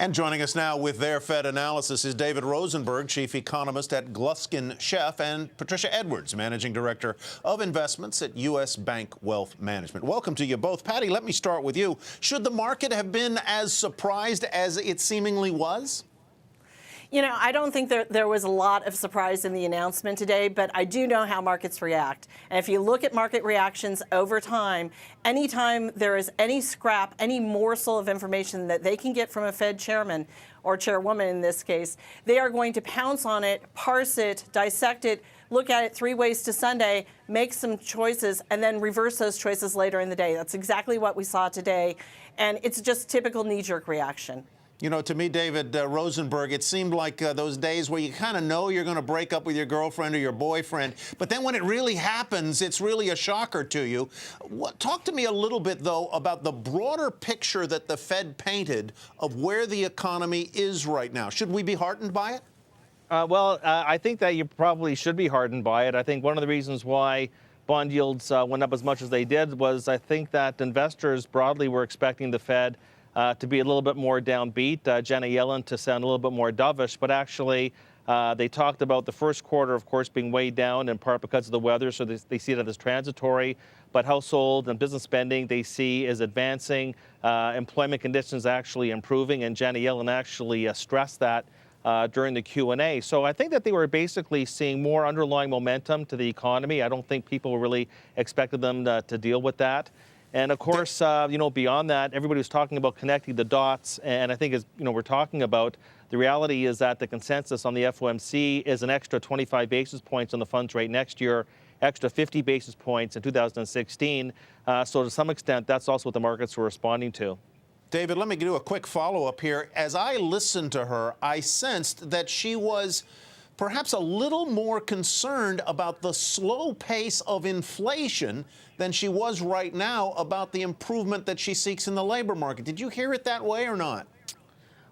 And joining us now with their Fed analysis is David Rosenberg, chief economist at Gluskin Sheff, and Patricia Edwards, managing director of investments at U.S. Bank Wealth Management. Welcome to you both. Patty, let me start with you. Should the market have been as surprised as it seemingly was? You know, I don't think there was a lot of surprise in the announcement today, but I do know how markets react. And if you look at market reactions over time, anytime there is any scrap, any morsel of information that they can get from a Fed chairman or chairwoman in this case, they are going to pounce on it, parse it, dissect it, look at it 3 ways to Sunday, make some choices, and then reverse those choices later in the day. That's exactly what we saw today. And it's just typical knee-jerk reaction. You know, to me, David Rosenberg, it seemed like those days where you kind of know you're going to break up with your girlfriend or your boyfriend, but then when it really happens, it's really a shocker to you. Talk to me a little bit, though, about the broader picture that the Fed painted of where the economy is right now. Should we be heartened by it? I think that you probably should be heartened by it. I think one of the reasons why bond yields went up as much as they did was I think that investors broadly were expecting the Fed to be a little bit more downbeat, Janet Yellen to sound a little bit more dovish, but actually they talked about the first quarter, of course, being weighed down in part because of the weather, so they see it as transitory, but household and business spending they see is advancing, employment conditions actually improving, and Janet Yellen actually stressed that during the Q&A. So I think that they were basically seeing more underlying momentum to the economy. I don't think people really expected them to deal with that. And of course, you know, beyond that, everybody was talking about connecting the dots. And I think, as you know, we're talking about, the reality is that the consensus on the FOMC is an extra 25 basis points on the funds rate next year, extra 50 basis points in 2016. So to some extent, that's also what the markets were responding to. David, let me do a quick follow-up here. As I listened to her, I sensed that she was perhaps a little more concerned about the slow pace of inflation than she was right now about the improvement that she seeks in the labor market. Did you hear it that way or not?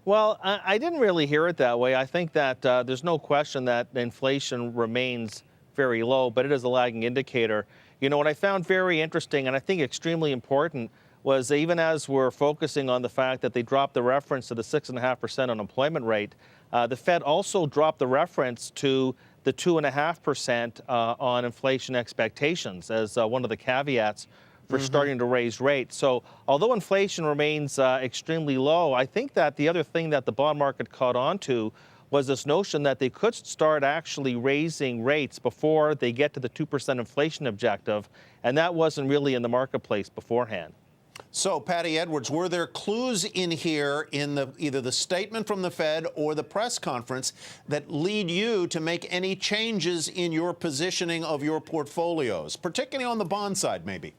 Well, I didn't really hear it that way. I think that there's no question that inflation remains very low, but it is a lagging indicator. You know, what I found very interesting and I think extremely important was even as we're focusing on the fact that they dropped the reference to the 6.5% unemployment rate, the Fed also dropped the reference to the 2.5% on inflation expectations as one of the caveats for starting to raise rates. So although inflation remains extremely low, I think that the other thing that the bond market caught on to was this notion that they could start actually raising rates before they get to the 2% inflation objective, and that wasn't really in the marketplace beforehand. So, Patty Edwards, were there clues in here in either the statement from the Fed or the press conference that lead you to make any changes in your positioning of your portfolios, particularly on the bond side, maybe?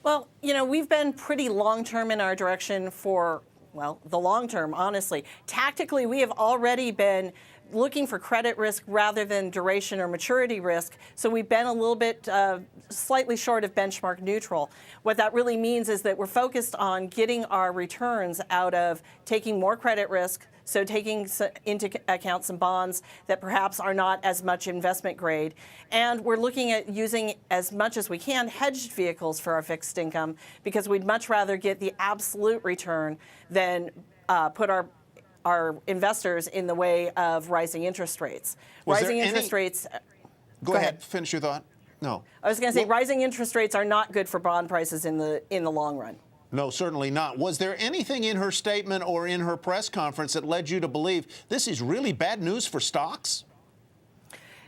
Well, you know, we've been pretty long-term in our direction for, well, the long term, honestly. Tactically, we have already been looking for credit risk rather than duration or maturity risk. So we've been a little bit slightly short of benchmark neutral. What that really means is that we're focused on getting our returns out of taking more credit risk, so taking into account some bonds that perhaps are not as much investment grade. And we're looking at using as much as we can hedged vehicles for our fixed income because we'd much rather get the absolute return than put our investors in the way of rising interest rates. Rising interest rates. Go ahead. Finish your thought. No. I was going to say rising interest rates are not good for bond prices in the long run. No, certainly not. Was there anything in her statement or in her press conference that led you to believe this is really bad news for stocks?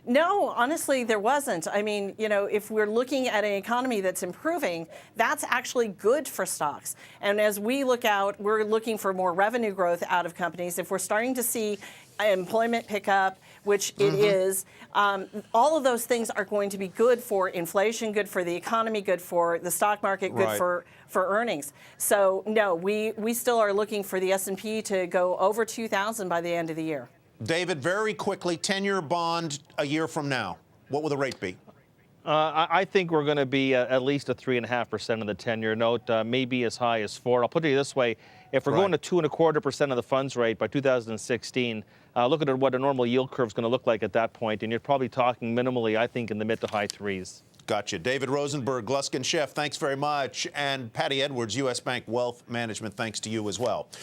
No, honestly, there wasn't. I mean, you know, if we're looking at an economy that's improving, that's actually good for stocks. And as we look out, we're looking for more revenue growth out of companies. If we're starting to see employment pick up, which it is, all of those things are going to be good for inflation, good for the economy, good for the stock market, good for earnings. So, no, we still are looking for the S&P to go over 2,000 by the end of the year. David, very quickly, 10-year bond a year from now. What will the rate be? I think we're going to be at least a 3.5% of the 10-year note, maybe as high as 4%. I'll put it this way. If we're going to 2.25% of the funds rate by 2016, look at what a normal yield curve is going to look like at that point, and you're probably talking minimally, I think, in the mid to high 3s. Gotcha. David Rosenberg, Gluskin Sheff, thanks very much. And Patty Edwards, U.S. Bank Wealth Management, thanks to you as well.